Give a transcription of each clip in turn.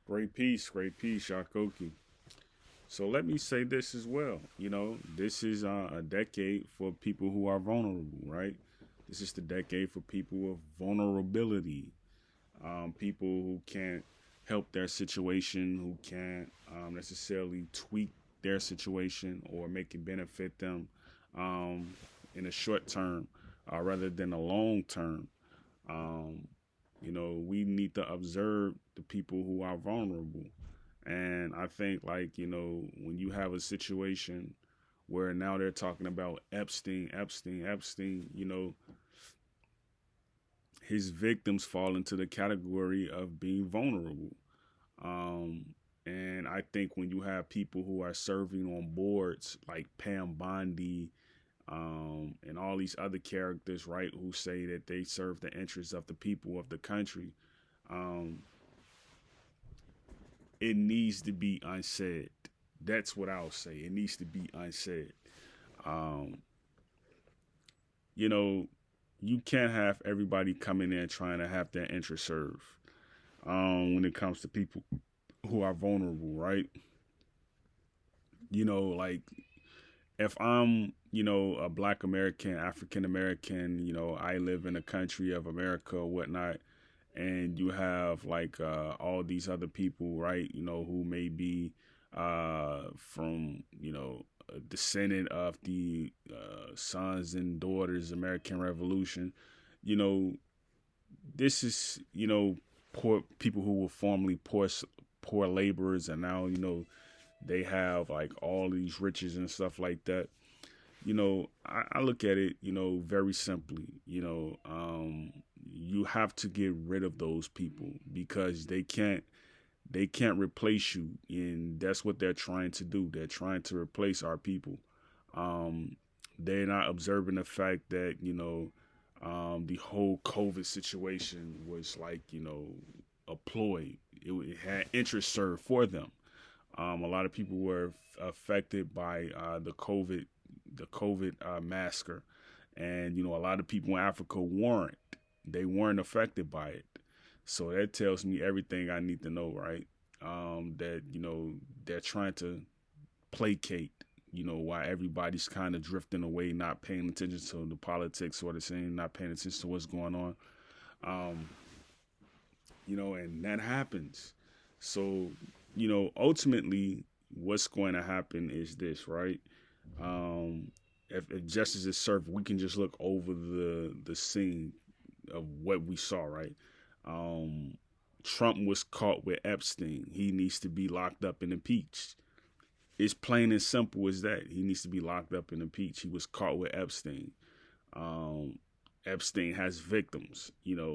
Great piece, Shakoki. So let me say this as well. This is a decade for people who are vulnerable, right? This is the decade for people with vulnerability, people who can't help their situation, who can't necessarily tweak their situation or make it benefit them um, in the short term rather than the long term. Um, we need to observe the people who are vulnerable. And I think, like, when you have a situation where now they're talking about Epstein, his victims fall into the category of being vulnerable. Um, and I think when you have people who are serving on boards like Pam Bondi and all these other characters, right, who say that they serve the interests of the people of the country, um, it needs to be unsaid. That's what I'll say. It needs to be unsaid. Um, you know, you can't have everybody coming in trying to have their interest served when it comes to people who are vulnerable, right? Like if I'm, a black American, African American, I live in a country of America or whatnot, and you have like all these other people, right? Who may be from, a descendant of the sons and daughters American Revolution. You know, this is, poor people who were formerly poor laborers, and now they have like all these riches and stuff like that. I look at it, very simply. You have to get rid of those people because they can't replace you, and that's what they're trying to do. They're trying to replace our people. Um, they're not observing the fact that the whole COVID situation was like a ploy. It had interest served for them. A lot of people were affected by the COVID massacre, and a lot of people in Africa weren't. They weren't affected by it. So that tells me everything I need to know, right? That they're trying to placate. Why everybody's kind of drifting away, not paying attention to the politics or the scene, not paying attention to what's going on. Um, and that happens. So, ultimately, what's going to happen is this, right? Um, if justice is served, we can just look over the scene of what we saw, right? Um, Trump was caught with Epstein. He needs to be locked up and impeached. It's plain and simple as that. He needs to be locked up and impeached. He was caught with Epstein. Um, Epstein has victims,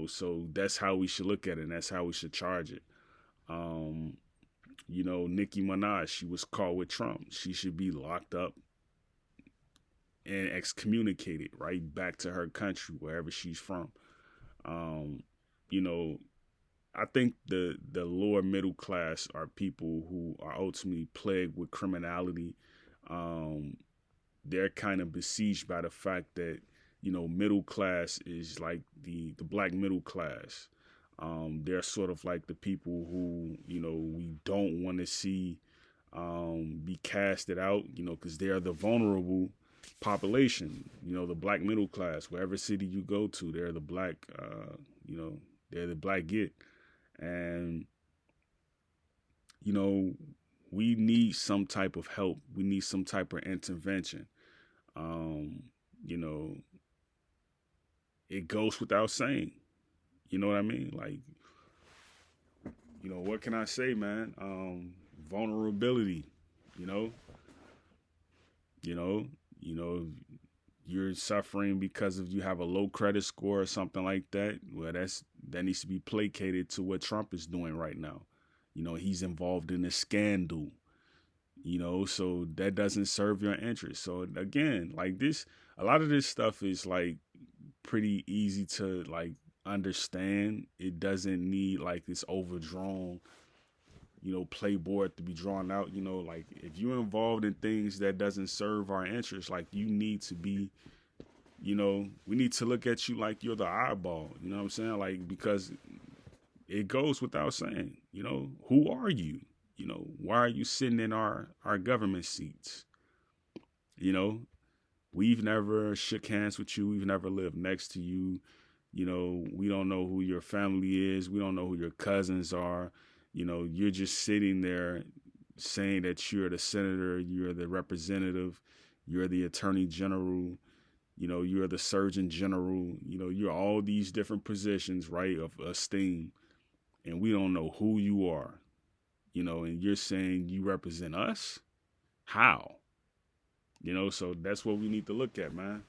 so that's how we should look at it, and that's how we should charge it. Um, Nicki Minaj, she was caught with Trump. She should be locked up and excommunicated right back to her country, wherever she's from. Um, you know, I think the lower middle class are people who are ultimately plagued with criminality. Um, they're kind of besieged by the fact that middle class is like the black middle class. They're sort of like the people who we don't want to see be casted out, because they're the vulnerable population. The black middle class. Wherever city you go to, they're the black. You know, they're the black get, and you know, we need some type of help. We need some type of intervention. Um, you know, it goes without saying. You know what I mean? Like, what can I say, man? Vulnerability. You know, you know, you know, you're suffering because of you have a low credit score or something like that. Well, that needs to be placated to what Trump is doing right now. He's involved in a scandal. So that doesn't serve your interest. So again, like this, a lot of this stuff is like pretty easy to like understand. It doesn't need like this overdrawn, playboard to be drawn out. Like if you're involved in things that doesn't serve our interest, like you need to be, we need to look at you like you're the eyeball. You know what I'm saying? Like because it goes without saying, who are you? Why are you sitting in our government seats? We've never shook hands with you. We've never lived next to you. We don't know who your family is. We don't know who your cousins are. You're just sitting there saying that you're the senator, you're the representative, you're the attorney general, you're the surgeon general, you're all these different positions, right, of esteem. And we don't know who you are, and you're saying you represent us? How? So that's what we need to look at, man.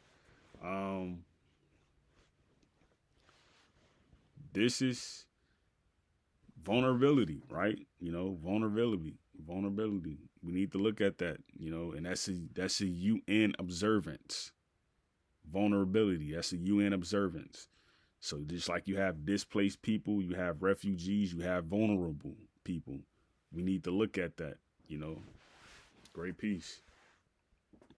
This is vulnerability, right? Vulnerability. We need to look at that, and that's a UN observance. Vulnerability. That's a UN observance. So just like you have displaced people, you have refugees, you have vulnerable people. We need to look at that, Great piece.